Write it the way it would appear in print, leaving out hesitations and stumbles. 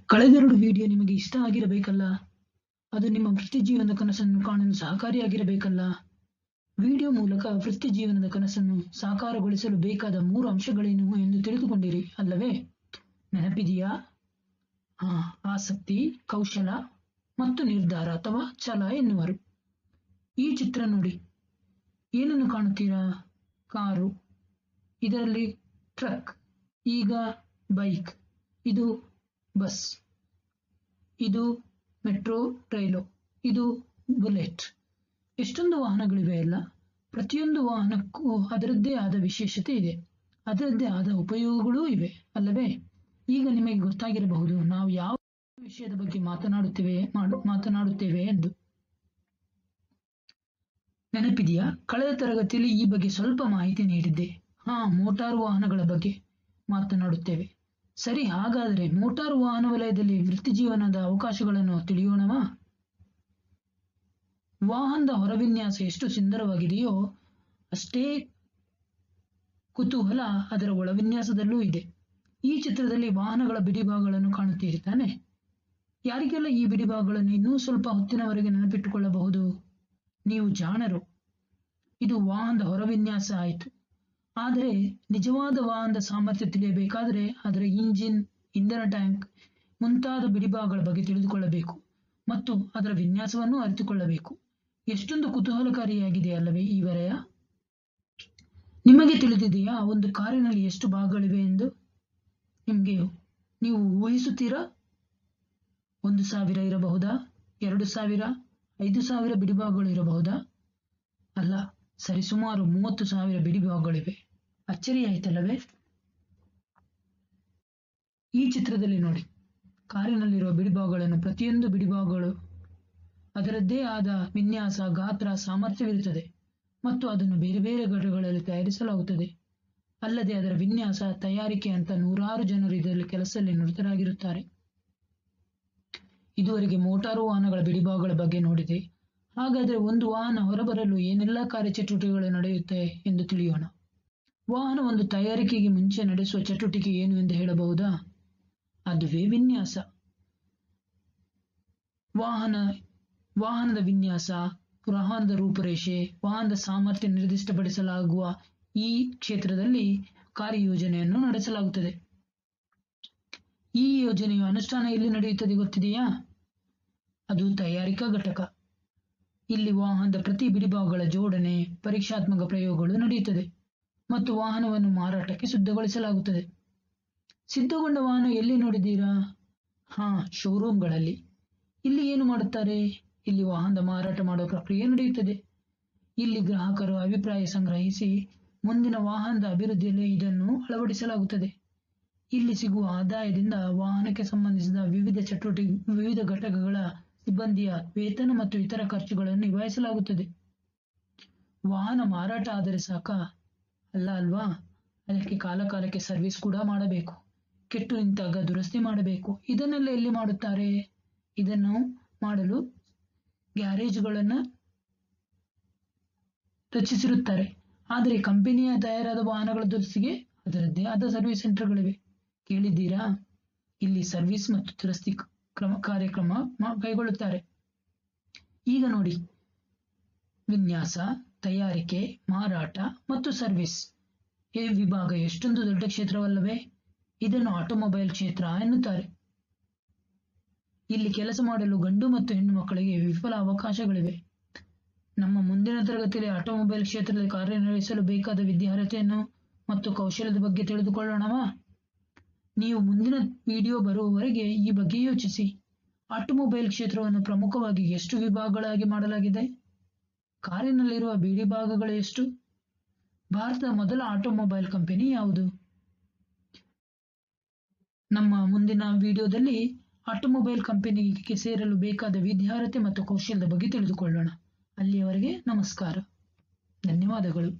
ಕಳೆದೆರಡು ವಿಡಿಯೋ ನಿಮಗೆ ಇಷ್ಟ ಆಗಿರಬೇಕಲ್ಲ, ಅದು ನಿಮ್ಮ ವೃತ್ತಿಜೀವನದ ಕನಸನ್ನು ಕಾಣಲು ಸಹಕಾರಿಯಾಗಿರಬೇಕಲ್ಲ. ವಿಡಿಯೋ ಮೂಲಕ ವೃತ್ತಿಜೀವನದ ಕನಸನ್ನು ಸಾಕಾರಗೊಳಿಸಲು ಬೇಕಾದ 3 ಅಂಶಗಳೇನು ಎಂದು ತಿಳಿದುಕೊಂಡಿರಿ ಅಲ್ಲವೇ? ನೆನಪಿದೆಯಾ? ಆಸಕ್ತಿ, ಕೌಶಲ ಮತ್ತು ನಿರ್ಧಾರ ಅಥವಾ ಛಲ ಎನ್ನುವರು. ಈ ಚಿತ್ರ ನೋಡಿ, ಏನನ್ನು ಕಾಣುತ್ತೀರಾ? ಕಾರು, ಇದರಲ್ಲಿ ಟ್ರಕ್, ಈಗ ಬೈಕ್, ಇದು ಬಸ್, ಇದು ಮೆಟ್ರೋ ರೈಲು, ಇದು ಬುಲೆಟ್. ಎಷ್ಟೊಂದು ವಾಹನಗಳಿವೆ ಅಲ್ಲ? ಪ್ರತಿಯೊಂದು ವಾಹನಕ್ಕೂ ಅದರದ್ದೇ ಆದ ವಿಶೇಷತೆ ಇದೆ, ಅದರದ್ದೇ ಆದ ಉಪಯೋಗಗಳೂ ಇವೆ ಅಲ್ಲವೇ? ಈಗ ನಿಮಗೆ ಗೊತ್ತಾಗಿರಬಹುದು ನಾವು ಯಾವ ವಿಷಯದ ಬಗ್ಗೆ ಮಾತನಾಡುತ್ತೇವೆ ಎಂದು. ನೆನಪಿದೆಯಾ? ಕಳೆದ ತರಗತಿಯಲ್ಲಿ ಈ ಬಗ್ಗೆ ಸ್ವಲ್ಪ ಮಾಹಿತಿ ನೀಡಿದ್ದೆ. ಮೋಟಾರು ವಾಹನಗಳ ಬಗ್ಗೆ ಮಾತನಾಡುತ್ತೇವೆ. ಸರಿ, ಹಾಗಾದರೆ ಮೋಟಾರು ವಾಹನ ವಲಯದಲ್ಲಿ ವೃತ್ತಿಜೀವನದ ಅವಕಾಶಗಳನ್ನು ತಿಳಿಯೋಣವಾ? ವಾಹನದ ಹೊರವಿನ್ಯಾಸ ಎಷ್ಟು ಸುಂದರವಾಗಿದೆಯೋ ಅಷ್ಟೇ ಕುತೂಹಲ ಅದರ ಒಳವಿನ್ಯಾಸದಲ್ಲೂ ಇದೆ. ಈ ಚಿತ್ರದಲ್ಲಿ ವಾಹನಗಳ ಬಿಡಿಭಾಗಗಳನ್ನು ಕಾಣುತ್ತೀರಿ ತಾನೆ? ಯಾರಿಗೆಲ್ಲ ಈ ಬಿಡಿಭಾಗಗಳನ್ನು ಇನ್ನೂ ಸ್ವಲ್ಪ ಹೊತ್ತಿನವರೆಗೆ ನೆನಪಿಟ್ಟುಕೊಳ್ಳಬಹುದು? ನೀವು ಜಾಣರು. ಇದು ವಾಹನದ ಹೊರವಿನ್ಯಾಸ ಆಯಿತು. ಆದರೆ ನಿಜವಾದ ವಾಹನದ ಸಾಮರ್ಥ್ಯ ತಿಳಿಯಬೇಕಾದರೆ ಅದರ ಇಂಜಿನ್, ಇಂಧನ ಟ್ಯಾಂಕ್ ಮುಂತಾದ ಬಿಡಿಭಾಗಗಳ ಬಗ್ಗೆ ತಿಳಿದುಕೊಳ್ಳಬೇಕು ಮತ್ತು ಅದರ ವಿನ್ಯಾಸವನ್ನು ಅರಿತುಕೊಳ್ಳಬೇಕು. ಎಷ್ಟೊಂದು ಕುತೂಹಲಕಾರಿಯಾಗಿದೆ ಅಲ್ಲವೇ ಈ ವಲಯ? ನಿಮಗೆ ತಿಳಿದಿದೆಯಾ ಒಂದು ಕಾರಿನಲ್ಲಿ ಎಷ್ಟು ಭಾಗಗಳಿವೆ ಎಂದು? ನೀವು ಊಹಿಸುತ್ತೀರಾ? 1,000 ಇರಬಹುದಾ? 2,000, 5,000 ಬಿಡಿಭಾಗಗಳು ಇರಬಹುದಾ? ಅಲ್ಲ, ಸರಿಸುಮಾರು 30,000 ಬಿಡಿಭಾಗಗಳಿವೆ. ಅಚ್ಚರಿಯಾಯಿತಲ್ಲವೇ? ಈ ಚಿತ್ರದಲ್ಲಿ ನೋಡಿ, ಕಾರಿನಲ್ಲಿರುವ ಬಿಡಿಭಾಗಗಳನ್ನು ಪ್ರತಿಯೊಂದು ಬಿಡಿಭಾಗಗಳು ಅದರದ್ದೇ ಆದ ವಿನ್ಯಾಸ, ಗಾತ್ರ, ಸಾಮರ್ಥ್ಯವಿರುತ್ತದೆ ಮತ್ತು ಅದನ್ನು ಬೇರೆ ಬೇರೆ ಘಟಕಗಳಲ್ಲಿ ತಯಾರಿಸಲಾಗುತ್ತದೆ. ಅಲ್ಲದೆ ಅದರ ವಿನ್ಯಾಸ, ತಯಾರಿಕೆ ಅಂತ 100 ಜನರು ಇದರಲ್ಲಿ ಕೆಲಸದಲ್ಲಿ ನಿರತರಾಗಿರುತ್ತಾರೆ. ಇದುವರೆಗೆ ಮೋಟಾರು ವಾಹನಗಳ ಬಿಡಿಭಾಗಗಳ ಬಗ್ಗೆ ನೋಡಿದೆ. ಹಾಗಾದರೆ ಒಂದು ವಾಹನ ಹೊರಬರಲು ಏನೆಲ್ಲ ಕಾರ್ಯಚಟುವಟಿಕೆಗಳು ನಡೆಯುತ್ತೆ ಎಂದು ತಿಳಿಯೋಣ. ವಾಹನ ಒಂದು ತಯಾರಿಕೆಗೆ ಮುಂಚೆ ನಡೆಸುವ ಚಟುವಟಿಕೆ ಏನು ಎಂದು ಹೇಳಬಹುದಾ? ಅದುವೇ ವಿನ್ಯಾಸ. ವಾಹನದ ವಿನ್ಯಾಸ, ವಾಹನದ ರೂಪುರೇಷೆ, ವಾಹನದ ಸಾಮರ್ಥ್ಯ ನಿರ್ದಿಷ್ಟಪಡಿಸಲಾಗುವ ಈ ಕ್ಷೇತ್ರದಲ್ಲಿ ಕಾರ್ಯಯೋಜನೆಯನ್ನು ನಡೆಸಲಾಗುತ್ತದೆ. ಈ ಯೋಜನೆಯ ಅನುಷ್ಠಾನ ಎಲ್ಲಿ ನಡೆಯುತ್ತದೆ ಗೊತ್ತಿದೆಯಾ? ಅದು ತಯಾರಿಕಾ ಘಟಕ. ಇಲ್ಲಿ ವಾಹನದ ಪ್ರತಿ ಬಿಡಿಭಾಗಗಳ ಜೋಡಣೆ, ಪರೀಕ್ಷಾತ್ಮಕ ಪ್ರಯೋಗಗಳು ನಡೆಯುತ್ತದೆ ಮತ್ತು ವಾಹನವನ್ನು ಮಾರಾಟಕ್ಕೆ ಸಿದ್ಧಗೊಳಿಸಲಾಗುತ್ತದೆ. ಸಿದ್ಧಗೊಂಡ ವಾಹನ ಎಲ್ಲಿ ನೋಡಿದ್ದೀರಾ? ಶೋರೂಮ್ಗಳಲ್ಲಿ. ಇಲ್ಲಿ ಏನು ಮಾಡುತ್ತಾರೆ? ಇಲ್ಲಿ ವಾಹನದ ಮಾರಾಟ ಮಾಡುವ ಪ್ರಕ್ರಿಯೆ ನಡೆಯುತ್ತದೆ. ಇಲ್ಲಿ ಗ್ರಾಹಕರು ಅಭಿಪ್ರಾಯ ಸಂಗ್ರಹಿಸಿ ಮುಂದಿನ ವಾಹನದ ಅಭಿವೃದ್ಧಿಯಲ್ಲಿ ಇದನ್ನು ಅಳವಡಿಸಲಾಗುತ್ತದೆ. ಇಲ್ಲಿ ಸಿಗುವ ಆದಾಯದಿಂದ ವಾಹನಕ್ಕೆ ಸಂಬಂಧಿಸಿದ ವಿವಿಧ ಘಟಕಗಳ ಸಿಬ್ಬಂದಿಯ ವೇತನ ಮತ್ತು ಇತರ ಖರ್ಚುಗಳನ್ನು ನಿಭಾಯಿಸಲಾಗುತ್ತದೆ. ವಾಹನ ಮಾರಾಟ ಆದರೆ ಸಾಕ ಅಲ್ವಾ? ಅದಕ್ಕೆ ಕಾಲಕಾಲಕ್ಕೆ ಸರ್ವಿಸ್ ಕೂಡ ಮಾಡಬೇಕು. ಕೆಟ್ಟು ನಿಂತಾಗ ದುರಸ್ತಿ ಮಾಡಬೇಕು. ಇದನ್ನೆಲ್ಲ ಎಲ್ಲಿ ಮಾಡುತ್ತಾರೆ? ಇದನ್ನು ಮಾಡಲು ಗ್ಯಾರೇಜ್ಗಳನ್ನು ರಚಿಸಿರುತ್ತಾರೆ. ಆದರೆ ಕಂಪನಿಯ ತಯಾರಾದ ವಾಹನಗಳ ದುರಸ್ತಿಗೆ ಅದರದ್ದೇ ಆದ ಸರ್ವಿಸ್ ಸೆಂಟರ್ಗಳಿವೆ. ಕೇಳಿದ್ದೀರಾ? ಇಲ್ಲಿ ಸರ್ವಿಸ್ ಮತ್ತು ದುರಸ್ತಿ ಕಾರ್ಯಕ್ರಮ ಕೈಗೊಳ್ಳುತ್ತಾರೆ. ಈಗ ನೋಡಿ, ವಿನ್ಯಾಸ, ತಯಾರಿಕೆ, ಮಾರಾಟ ಮತ್ತು ಸರ್ವಿಸ್ ಈ ವಿಭಾಗ ಎಷ್ಟೊಂದು ದೊಡ್ಡ ಕ್ಷೇತ್ರವಲ್ಲವೇ? ಇದನ್ನು ಆಟೋಮೊಬೈಲ್ ಕ್ಷೇತ್ರ ಎನ್ನುತ್ತಾರೆ. ಇಲ್ಲಿ ಕೆಲಸ ಮಾಡಲು ಗಂಡು ಮತ್ತು ಹೆಣ್ಣು ಮಕ್ಕಳಿಗೆ ವಿಫಲ ಅವಕಾಶಗಳಿವೆ. ನಮ್ಮ ಮುಂದಿನ ತರಗತಿಯಲ್ಲಿ ಆಟೋಮೊಬೈಲ್ ಕ್ಷೇತ್ರದಲ್ಲಿ ಕಾರ್ಯನಿರ್ವಹಿಸಲು ಬೇಕಾದ ವಿದ್ಯಾರ್ಹತೆಯನ್ನು ಮತ್ತು ಕೌಶಲ್ಯದ ಬಗ್ಗೆ ತಿಳಿದುಕೊಳ್ಳೋಣವಾ? ನೀವು ಮುಂದಿನ ವಿಡಿಯೋ ಬರುವವರೆಗೆ ಈ ಬಗ್ಗೆ ಯೋಚಿಸಿ. ಆಟೋಮೊಬೈಲ್ ಕ್ಷೇತ್ರವನ್ನು ಪ್ರಮುಖವಾಗಿ ಎಷ್ಟು ವಿಭಾಗಗಳಾಗಿ ಮಾಡಲಾಗಿದೆ? ಕಾರಿನಲ್ಲಿರುವ ಬಿಡಿಭಾಗಗಳು ಎಷ್ಟು? ಭಾರತದ ಮೊದಲ ಆಟೋಮೊಬೈಲ್ ಕಂಪನಿ ಯಾವುದು? ನಮ್ಮ ಮುಂದಿನ ವಿಡಿಯೋದಲ್ಲಿ ಆಟೋಮೊಬೈಲ್ ಕಂಪನಿಗೆ ಸೇರಲು ಬೇಕಾದ ವಿದ್ಯಾರ್ಹತೆ ಮತ್ತು ಕೌಶಲ್ಯದ ಬಗ್ಗೆ ತಿಳಿದುಕೊಳ್ಳೋಣ. ಅಲ್ಲಿಯವರೆಗೆ ನಮಸ್ಕಾರ, ಧನ್ಯವಾದಗಳು.